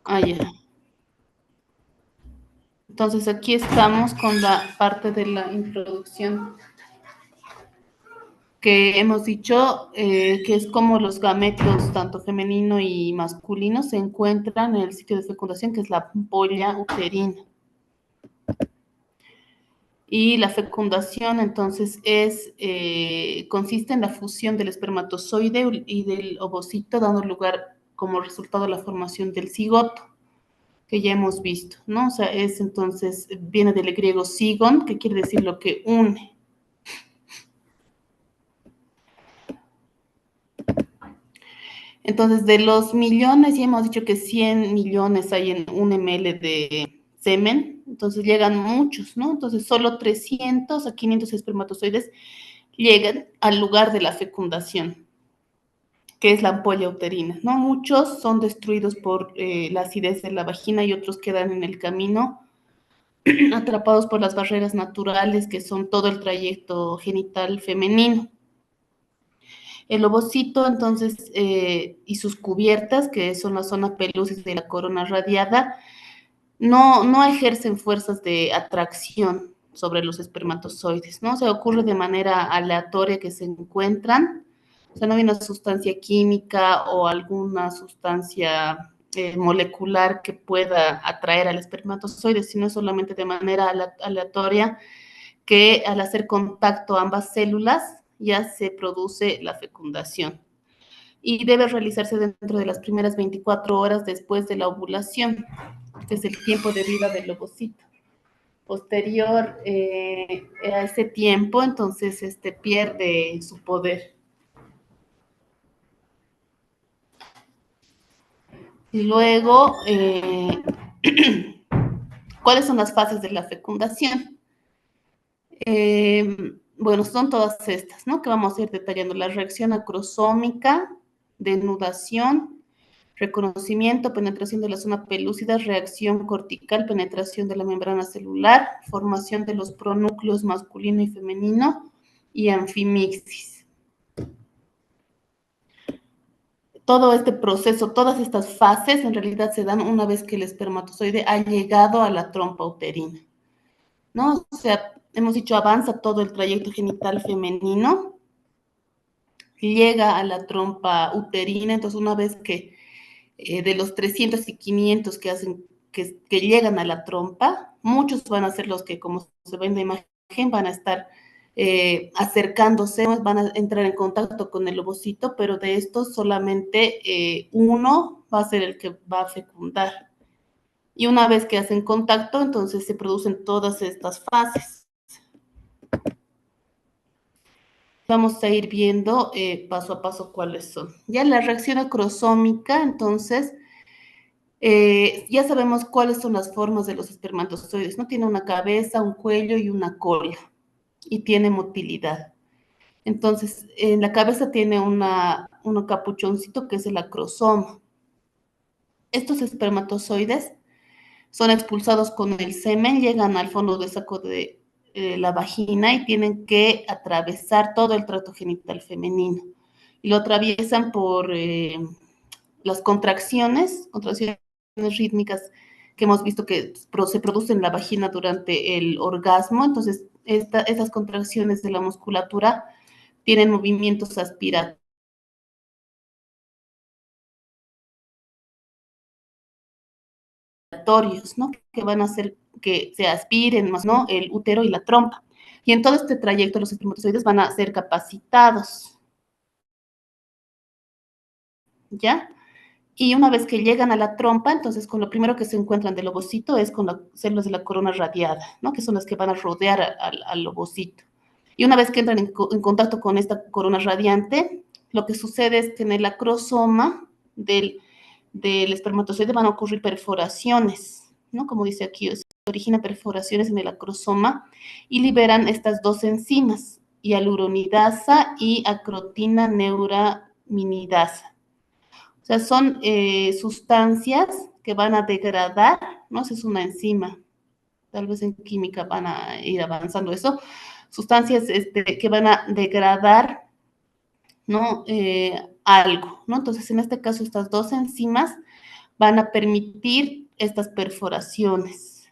Ah, ya. Entonces aquí estamos con la parte de la introducción que hemos dicho que es como los gametos, tanto femenino y masculino, se encuentran en el sitio de fecundación, que es la ampolla uterina. Y la fecundación, entonces, consiste en la fusión del espermatozoide y del ovocito, dando lugar como resultado a la formación del cigoto, que ya hemos visto, ¿no? O sea, entonces, viene del griego sigon, que quiere decir lo que une. Entonces, de los millones, ya hemos dicho que 100 millones hay en 1 ml de semen, entonces llegan muchos, ¿no? Entonces, solo 300 a 500 espermatozoides llegan al lugar de la fecundación, que es la ampolla uterina, ¿no? Muchos son destruidos por la acidez de la vagina y otros quedan en el camino, atrapados por las barreras naturales, que son todo el trayecto genital femenino. El ovocito, entonces, y sus cubiertas, que son la zona pelúcida de la corona radiada, no ejercen fuerzas de atracción sobre los espermatozoides, ¿no? O sea, ocurre de manera aleatoria que se encuentran, o sea, no hay una sustancia química o alguna sustancia molecular que pueda atraer al espermatozoide, sino solamente de manera aleatoria que al hacer contacto ambas células ya se produce la fecundación y debe realizarse dentro de las primeras 24 horas después de la ovulación, que es el tiempo de vida del ovocito. Posterior a ese tiempo, entonces pierde su poder. Y luego, ¿cuáles son las fases de la fecundación? Bueno, son todas estas, ¿no? Que vamos a ir detallando. La reacción acrosómica, denudación, reconocimiento, penetración de la zona pelúcida, reacción cortical, penetración de la membrana celular, formación de los pronúcleos masculino y femenino y anfimixis. Todo este proceso, todas estas fases en realidad se dan una vez que el espermatozoide ha llegado a la trompa uterina, ¿no? O sea, hemos dicho, avanza todo el trayecto genital femenino, llega a la trompa uterina, entonces una vez que de los 300 y 500 que hacen, que llegan a la trompa, muchos van a ser los que, como se ve en la imagen, van a estar acercándose, van a entrar en contacto con el ovocito, pero de estos solamente uno va a ser el que va a fecundar. Y una vez que hacen contacto, entonces se producen todas estas fases. Vamos a ir viendo paso a paso cuáles son. Ya la reacción acrosómica, entonces, ya sabemos cuáles son las formas de los espermatozoides, ¿no? Tiene una cabeza, un cuello y una cola, y tiene motilidad. Entonces, en la cabeza tiene un capuchoncito que es el acrosoma. Estos espermatozoides son expulsados con el semen, llegan al fondo del saco de la vagina y tienen que atravesar todo el tracto genital femenino. Y lo atraviesan por las contracciones rítmicas que hemos visto que se producen en la vagina durante el orgasmo. Entonces, estas contracciones de la musculatura tienen movimientos aspiratorios, ¿no? Que van a hacer que se aspiren más, ¿no? El útero y la trompa. Y en todo este trayecto los espermatozoides van a ser capacitados, ¿ya? Y una vez que llegan a la trompa, entonces con lo primero que se encuentran del ovocito es con las células de la corona radiada, ¿no? Que son las que van a rodear al ovocito. Y una vez que entran en contacto con esta corona radiante, lo que sucede es que en el acrosoma del espermatozoide van a ocurrir perforaciones, ¿no? Como dice aquí, se originan perforaciones en el acrosoma y liberan estas dos enzimas, hialuronidasa y acrotina neuraminidasa. O sea, son sustancias que van a degradar, ¿no? Esa es una enzima, tal vez en química van a ir avanzando eso, sustancias que van a degradar, ¿no? Algo, ¿no? Entonces, en este caso, estas dos enzimas van a permitir estas perforaciones.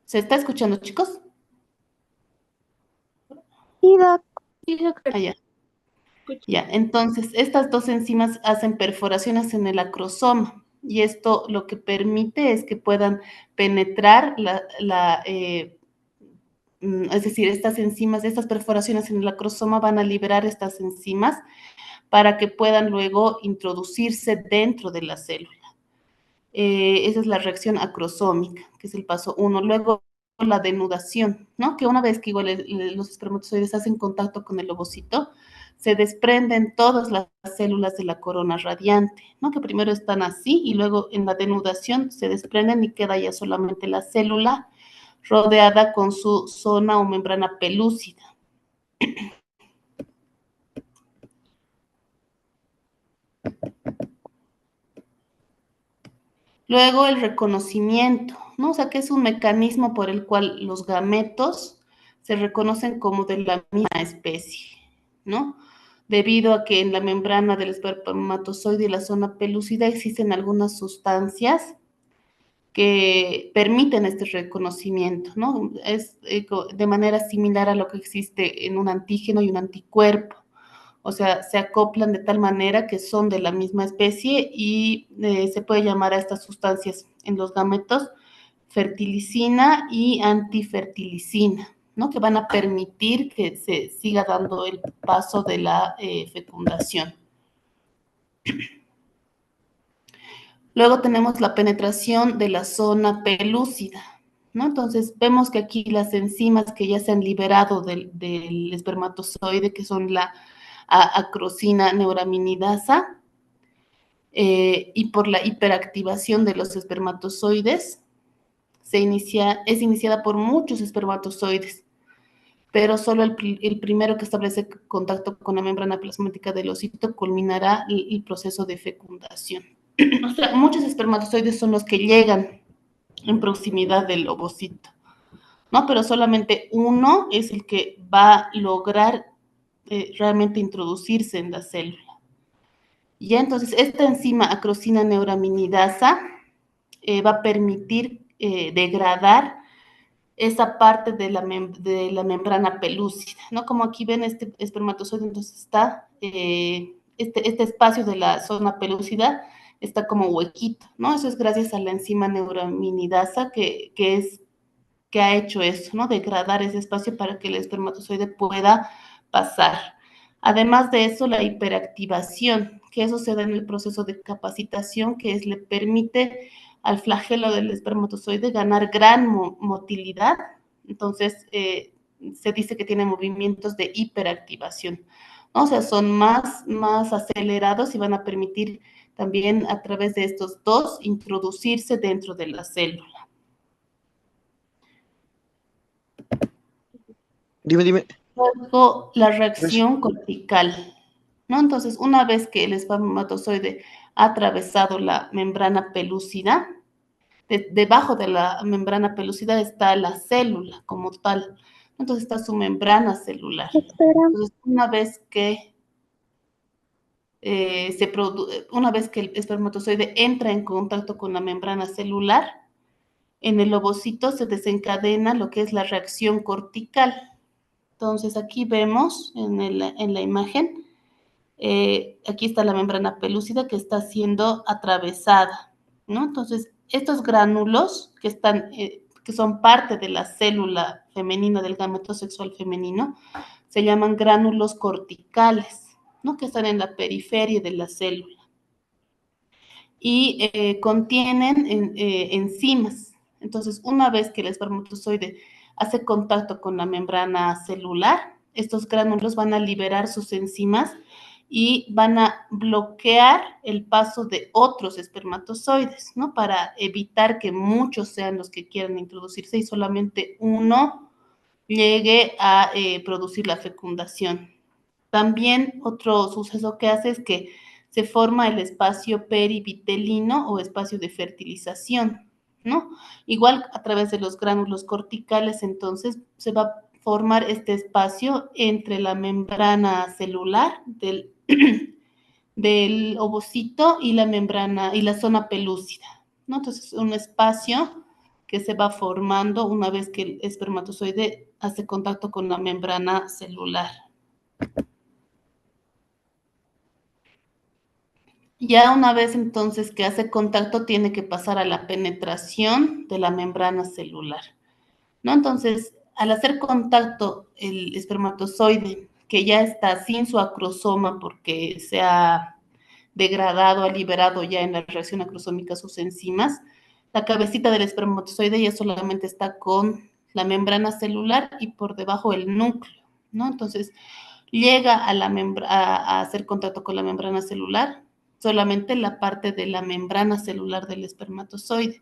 ¿Se está escuchando, chicos? Sí, Doc. Sí, doctor. Ah, ya. Ya, entonces, estas dos enzimas hacen perforaciones en el acrosoma y esto lo que permite es que puedan penetrar es decir, estas enzimas, estas perforaciones en el acrosoma van a liberar estas enzimas para que puedan luego introducirse dentro de la célula. Esa es la reacción acrosómica, que es el paso 1. Luego la denudación, ¿no? Que una vez que igual los espermatozoides hacen contacto con el ovocito, se desprenden todas las células de la corona radiante, ¿no? Que primero están así y luego en la denudación se desprenden y queda ya solamente la célula rodeada con su zona o membrana pelúcida. Luego el reconocimiento, ¿no? O sea, que es un mecanismo por el cual los gametos se reconocen como de la misma especie, ¿no? Debido a que en la membrana del espermatozoide y la zona pelúcida existen algunas sustancias que permiten este reconocimiento, ¿no? Es de manera similar a lo que existe en un antígeno y un anticuerpo. O sea, se acoplan de tal manera que son de la misma especie y se puede llamar a estas sustancias en los gametos fertilicina y antifertilicina, ¿no? Que van a permitir que se siga dando el paso de la fecundación. Luego tenemos la penetración de la zona pelúcida, ¿no? Entonces vemos que aquí las enzimas que ya se han liberado del espermatozoide, que son la acrosina neuraminidasa, y por la hiperactivación de los espermatozoides, es iniciada por muchos espermatozoides, pero solo el primero que establece contacto con la membrana plasmática del ovocito culminará el proceso de fecundación. O sea, muchos espermatozoides son los que llegan en proximidad del ovocito, ¿no? Pero solamente uno es el que va a lograr realmente introducirse en la célula. Ya, entonces, esta enzima acrosina neuraminidasa va a permitir degradar esa parte de la membrana pelúcida, ¿no? Como aquí ven este espermatozoide, entonces está, este espacio de la zona pelúcida está como huequito, ¿no? Eso es gracias a la enzima neuraminidasa que ha hecho eso, ¿no? Degradar ese espacio para que el espermatozoide pueda pasar. Además de eso, la hiperactivación, que eso se da en el proceso de capacitación, le permite al flagelo del espermatozoide ganar gran motilidad. Entonces, se dice que tiene movimientos de hiperactivación, ¿no? O sea, son más acelerados y van a permitir también a través de estos dos introducirse dentro de la célula. Dime. Luego, la reacción cortical, ¿no? Entonces, una vez que el espermatozoide ha atravesado la membrana pelúcida, debajo de la membrana pelúcida está la célula como tal. Entonces, está su membrana celular. Doctora. Entonces, una vez que el espermatozoide entra en contacto con la membrana celular, en el ovocito se desencadena lo que es la reacción cortical. Entonces, aquí vemos en la imagen, aquí está la membrana pelúcida que está siendo atravesada, ¿no? Entonces, estos gránulos que son parte de la célula femenina del gameto sexual femenino, se llaman gránulos corticales, ¿no? Que están en la periferia de la célula y contienen enzimas. Entonces, una vez que el espermatozoide hace contacto con la membrana celular, estos gránulos van a liberar sus enzimas y van a bloquear el paso de otros espermatozoides, ¿no? Para evitar que muchos sean los que quieran introducirse y solamente uno llegue a producir la fecundación. También otro suceso que hace es que se forma el espacio perivitelino o espacio de fertilización, ¿no? Igual a través de los gránulos corticales, entonces se va a formar este espacio entre la membrana celular del ovocito y la membrana y la zona pelúcida, ¿no? Entonces, un espacio que se va formando una vez que el espermatozoide hace contacto con la membrana celular. Ya una vez entonces que hace contacto, tiene que pasar a la penetración de la membrana celular, ¿no? Entonces, al hacer contacto el espermatozoide, que ya está sin su acrosoma porque se ha degradado, ha liberado ya en la reacción acrosómica sus enzimas, la cabecita del espermatozoide ya solamente está con la membrana celular y por debajo el núcleo, ¿no? Entonces, llega a hacer contacto con la membrana celular solamente la parte de la membrana celular del espermatozoide.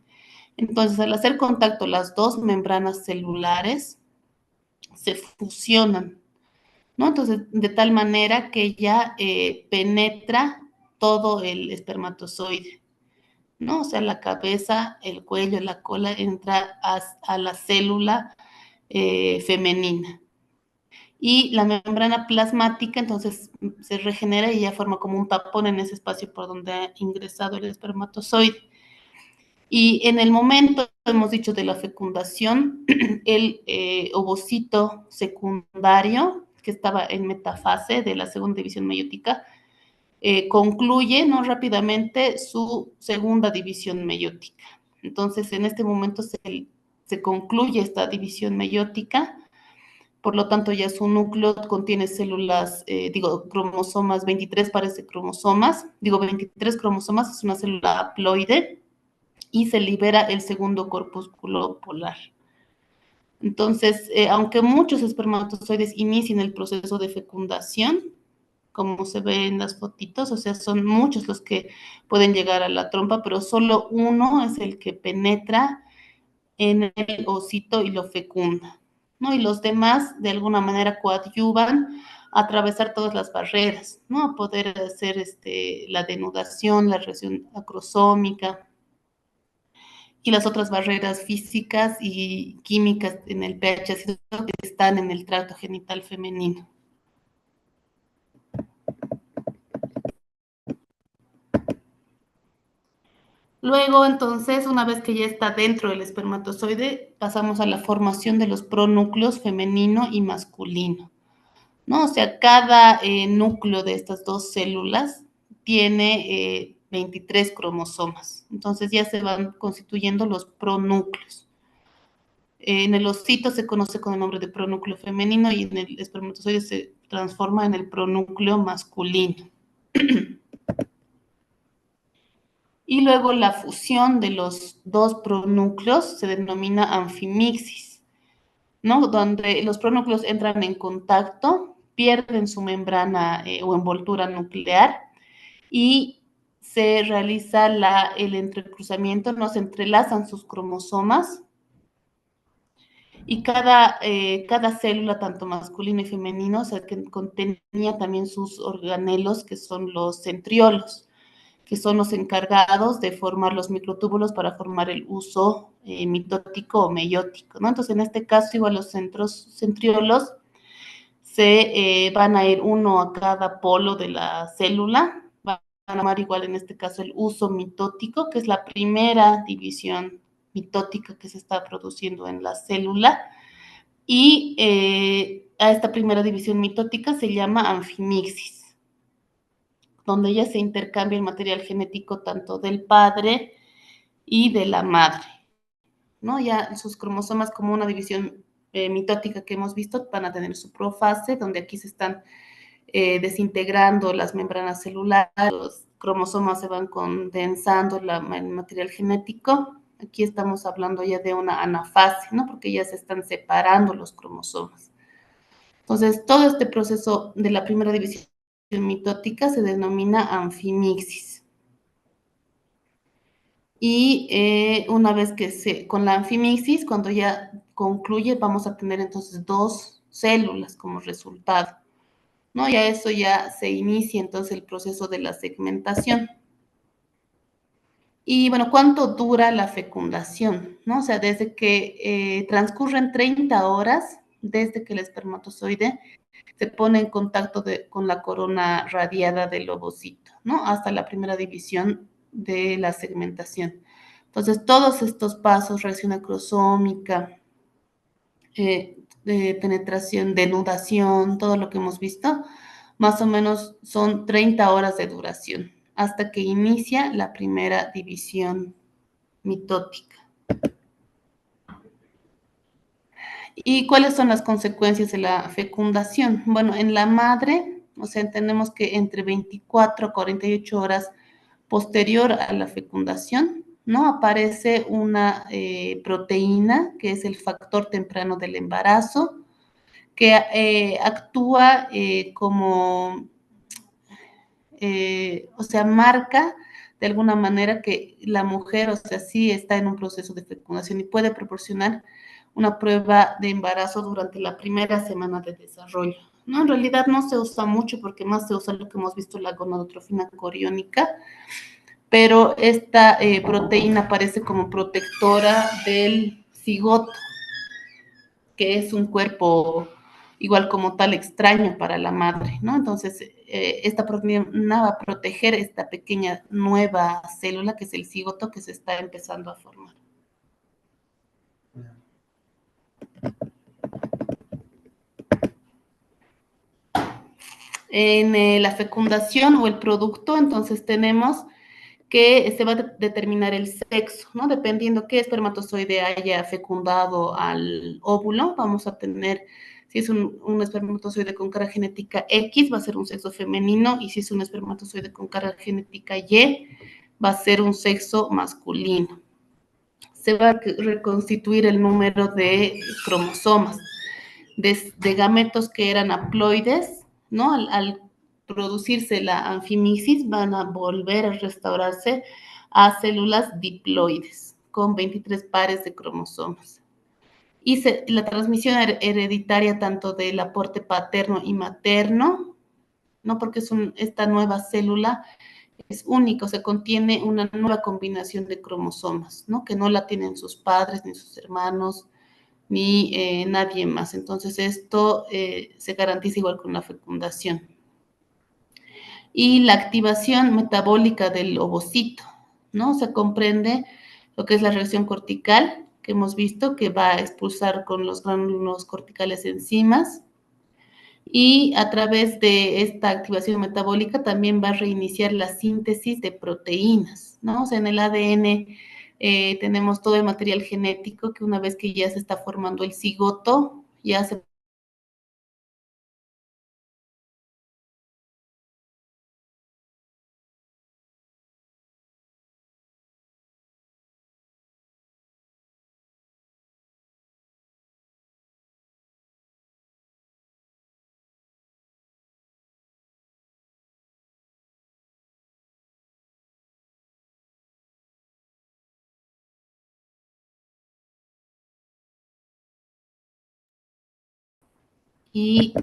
Entonces, al hacer contacto las dos membranas celulares se fusionan, ¿no? Entonces, de tal manera que ya penetra todo el espermatozoide, ¿no? O sea, la cabeza, el cuello, la cola entra a la célula femenina. Y la membrana plasmática entonces se regenera y ya forma como un tapón en ese espacio por donde ha ingresado el espermatozoide. Y en el momento, hemos dicho, de la fecundación, el ovocito secundario, que estaba en metafase de la segunda división meiótica, concluye, ¿no?, rápidamente su segunda división meiótica. Entonces, en este momento se concluye esta división meiótica. Por lo tanto, ya su núcleo contiene células, cromosomas, 23 parece cromosomas, 23 cromosomas, es una célula haploide, y se libera el segundo corpúsculo polar. Entonces, aunque muchos espermatozoides inician el proceso de fecundación, como se ve en las fotitos, o sea, son muchos los que pueden llegar a la trompa, pero solo uno es el que penetra en el ovocito y lo fecunda, ¿no? Y los demás, de alguna manera, coadyuvan a atravesar todas las barreras, ¿no? A poder hacer la denudación, la reacción acrosómica y las otras barreras físicas y químicas en el pH ácido que están en el tracto genital femenino. Luego, entonces, una vez que ya está dentro del espermatozoide, pasamos a la formación de los pronúcleos femenino y masculino, ¿no? O sea, cada núcleo de estas dos células tiene 23 cromosomas. Entonces ya se van constituyendo los pronúcleos. En el ovocito se conoce con el nombre de pronúcleo femenino y en el espermatozoide se transforma en el pronúcleo masculino. Y luego la fusión de los dos pronúcleos se denomina anfimixis, ¿no? Donde los pronúcleos entran en contacto, pierden su membrana o envoltura nuclear y se realiza el entrecruzamiento, no se entrelazan sus cromosomas y cada célula, tanto masculino y femenino, o sea, que contenía también sus organelos, que son los centriolos, que son los encargados de formar los microtúbulos para formar el uso mitótico o meiótico, ¿no? Entonces, en este caso, igual los centriolos se van a ir uno a cada polo de la célula, van a formar igual en este caso el uso mitótico, que es la primera división mitótica que se está produciendo en la célula, y a esta primera división mitótica se llama anfimixis, donde ya se intercambia el material genético tanto del padre y de la madre, ¿no? Ya sus cromosomas, como una división mitótica que hemos visto, van a tener su profase, donde aquí se están desintegrando las membranas celulares, los cromosomas se van condensando el material genético. Aquí estamos hablando ya de una anafase, ¿no? Porque ya se están separando los cromosomas. Entonces, todo este proceso de la primera división mitótica se denomina anfimixis. Y una vez que con la anfimixis, cuando ya concluye, vamos a tener entonces dos células como resultado, ¿no? Ya eso ya se inicia entonces el proceso de la segmentación. Y bueno, ¿cuánto dura la fecundación? ¿No? O sea, desde que transcurren 30 horas desde que el espermatozoide se pone en contacto con la corona radiada del ovocito, ¿no? Hasta la primera división de la segmentación. Entonces, todos estos pasos, reacción acrosómica, de penetración, denudación, todo lo que hemos visto, más o menos son 30 horas de duración, hasta que inicia la primera división mitótica. ¿Y cuáles son las consecuencias de la fecundación? Bueno, en la madre, o sea, entendemos que entre 24 a 48 horas posterior a la fecundación, ¿no? Aparece una proteína, que es el factor temprano del embarazo, que actúa como, o sea, marca de alguna manera que la mujer, o sea, sí está en un proceso de fecundación y puede proporcionar una prueba de embarazo durante la primera semana de desarrollo. No, en realidad no se usa mucho porque más se usa lo que hemos visto, la gonadotrofina coriónica, pero esta proteína aparece como protectora del cigoto, que es un cuerpo igual como tal extraño para la madre, ¿no? Entonces, esta proteína va a proteger esta pequeña nueva célula que es el cigoto que se está empezando a formar. En la fecundación o el producto, entonces tenemos que se va a determinar el sexo, ¿no? Dependiendo qué espermatozoide haya fecundado al óvulo, vamos a tener, si es un espermatozoide con carga genética X, va a ser un sexo femenino, y si es un espermatozoide con carga genética Y, va a ser un sexo masculino. Se va a reconstituir el número de cromosomas, de gametos que eran haploides, ¿no? Al producirse la anfimisis, van a volver a restaurarse a células diploides con 23 pares de cromosomas. Y la transmisión hereditaria tanto del aporte paterno y materno, ¿no? Porque esta nueva célula es única, o sea, contiene una nueva combinación de cromosomas, ¿no? Que no la tienen sus padres ni sus hermanos, ni nadie más. Entonces, esto se garantiza igual con la fecundación. Y la activación metabólica del ovocito, ¿no? Se comprende lo que es la reacción cortical, que hemos visto, que va a expulsar con los gránulos corticales enzimas, y a través de esta activación metabólica también va a reiniciar la síntesis de proteínas, ¿no? O sea, en el ADN tenemos todo el material genético que una vez que ya se está formando el cigoto, ya se y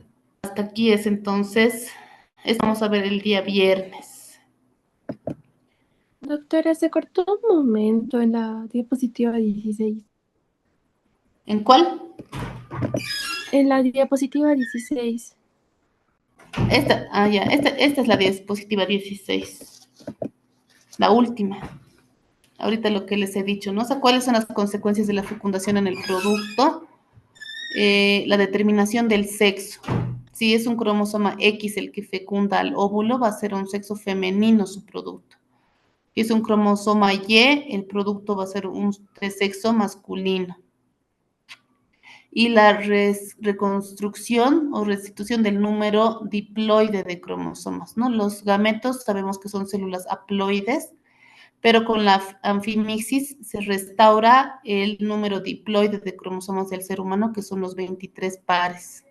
hasta aquí es entonces, vamos a ver el día viernes. Doctora, se cortó un momento en la diapositiva 16. ¿En cuál? En la diapositiva 16. Esta es la diapositiva 16, la última. Ahorita lo que les he dicho, ¿no? O sea, ¿cuáles son las consecuencias de la fecundación en el producto? La determinación del sexo. Si es un cromosoma X el que fecunda al óvulo, va a ser un sexo femenino su producto. Si es un cromosoma Y, el producto va a ser de sexo masculino. Y la reconstrucción o restitución del número diploide de cromosomas, ¿no? Los gametos sabemos que son células haploides, pero con la anfimixis se restaura el número diploide de cromosomas del ser humano, que son los 23 pares.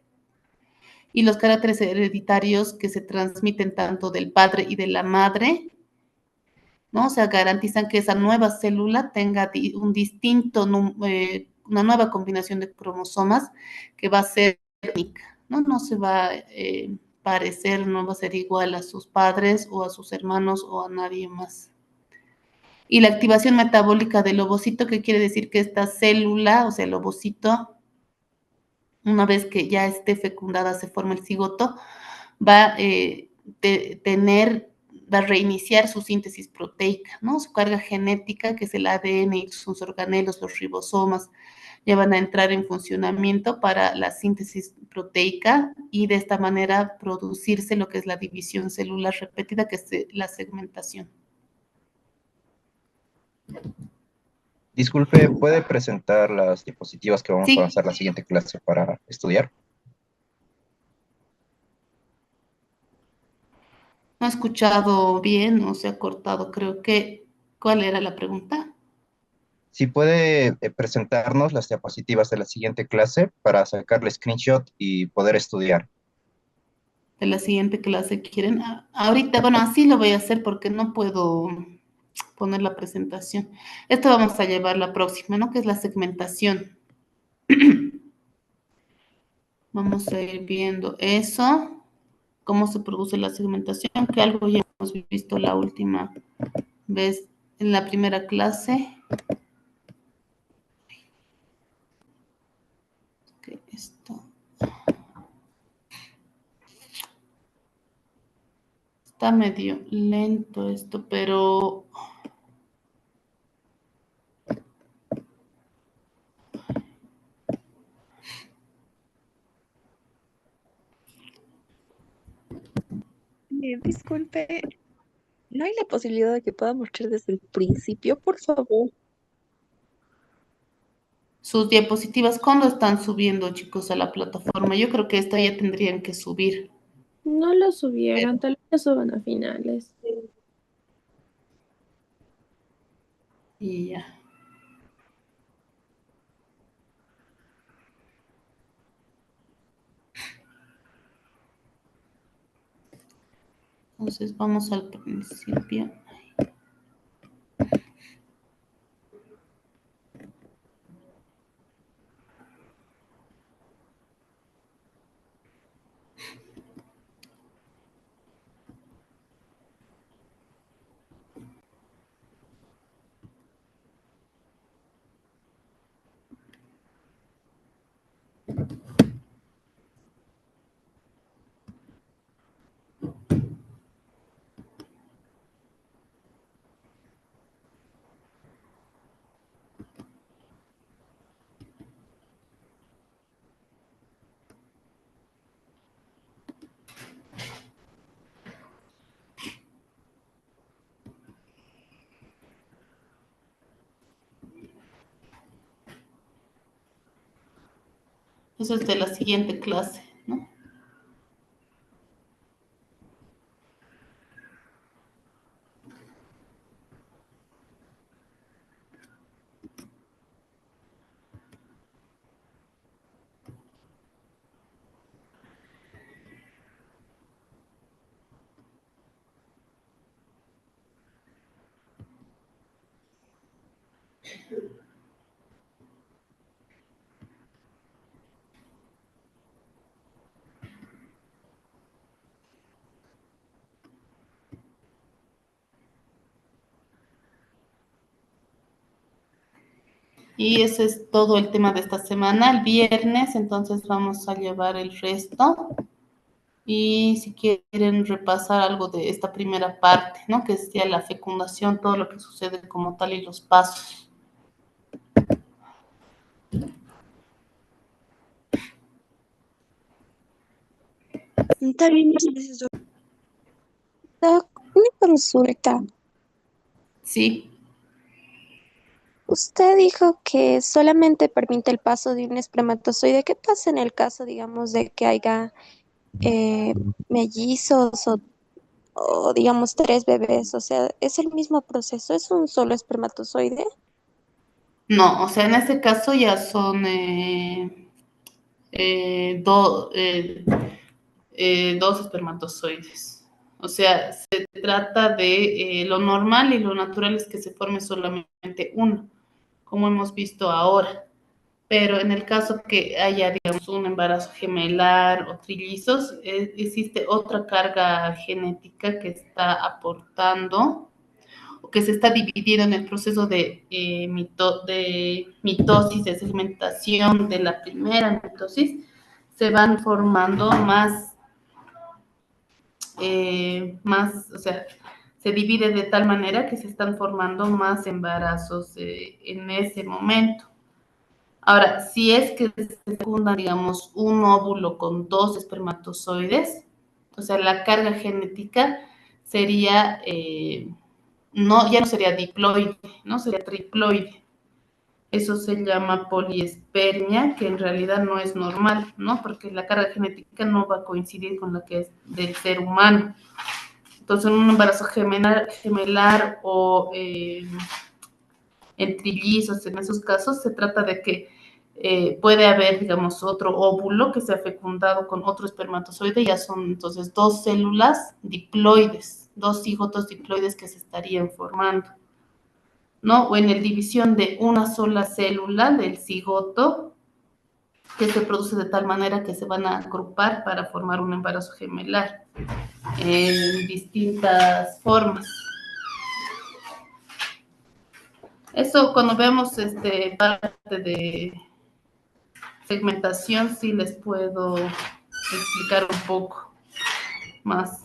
Y los caracteres hereditarios que se transmiten tanto del padre y de la madre, ¿no? O sea, garantizan que esa nueva célula tenga un distinto, una nueva combinación de cromosomas que va a ser única, ¿no? No se va a parecer, no va a ser igual a sus padres o a sus hermanos o a nadie más. Y la activación metabólica del ovocito, que quiere decir que esta célula, o sea, el ovocito, Una vez que ya esté fecundada, se forma el cigoto, va va a reiniciar su síntesis proteica, ¿no? Su carga genética, que es el ADN y sus organelos, los ribosomas, ya van a entrar en funcionamiento para la síntesis proteica y de esta manera producirse lo que es la división celular repetida, que es la segmentación. Disculpe, ¿puede presentar las diapositivas que vamos a Sí. avanzar la siguiente clase para estudiar? No he escuchado bien o se ha cortado, creo que. ¿Cuál era la pregunta? Si puede presentarnos las diapositivas de la siguiente clase para sacarle screenshot y poder estudiar. De la siguiente clase quieren. Ahorita, bueno, así lo voy a hacer porque no puedo poner la presentación. Esto vamos a llevar la próxima, ¿no? Que es la segmentación. Vamos a ir viendo eso, cómo se produce la segmentación, que algo ya hemos visto la última vez en la primera clase. Okay, esto está medio lento esto, pero Disculpe, ¿no hay la posibilidad de que pueda mostrar desde el principio, por favor? sus diapositivas, ¿cuándo están subiendo, chicos, a la plataforma? Yo creo que esta ya tendrían que subir. No lo subieron, tal vez lo suban a finales. Y ya. Entonces vamos al principio. Eso es de la siguiente clase, ¿no? Y ese es todo el tema de esta semana. El viernes, entonces vamos a llevar el resto. Y si quieren repasar algo de esta primera parte, ¿no? Que es ya la fecundación, todo lo que sucede como tal y los pasos. Está bien, gracias, doctora. Una consulta. Sí, Usted dijo que solamente permite el paso de un espermatozoide. ¿Qué pasa en el caso, digamos, de que haya eh, mellizos o, digamos, tres bebés? O sea, ¿es el mismo proceso? ¿Es un solo espermatozoide? no, o sea, en este caso ya son dos espermatozoides. O sea, se trata de lo normal y lo natural es que se forme solamente uno, como hemos visto ahora. Pero en el caso que haya, digamos, un embarazo gemelar o trillizos, existe otra carga genética que está aportando o que se está dividiendo en el proceso de mitosis, de segmentación de la primera mitosis, se van formando o sea, se divide de tal manera que se están formando más embarazos en ese momento. Ahora, si es que se fecunda, digamos, un óvulo con 2 espermatozoides, o sea, la carga genética sería, ya no sería diploide, ¿no? Sería triploide. Eso se llama poliespermia, que en realidad no es normal, ¿no? Porque la carga genética no va a coincidir con la que es del ser humano. Entonces, en un embarazo gemelar o en trillizos, en esos casos, se trata de que puede haber, digamos, otro óvulo que se ha fecundado con otro espermatozoide, ya son entonces 2 células diploides, 2 cigotos diploides que se estarían formando, ¿no? O en el división de una sola célula del cigoto, que se produce de tal manera que se van a agrupar para formar un embarazo gemelar en distintas formas. Eso cuando vemos parte de segmentación sí les puedo explicar un poco más.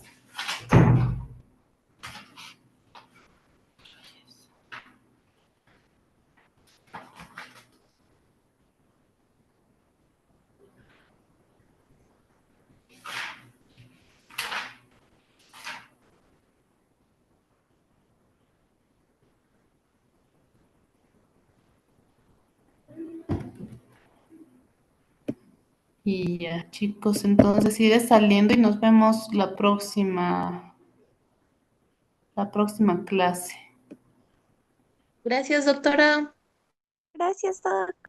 Y ya, chicos, entonces sigue saliendo y nos vemos la próxima clase. Gracias, doctora. Gracias, Doc.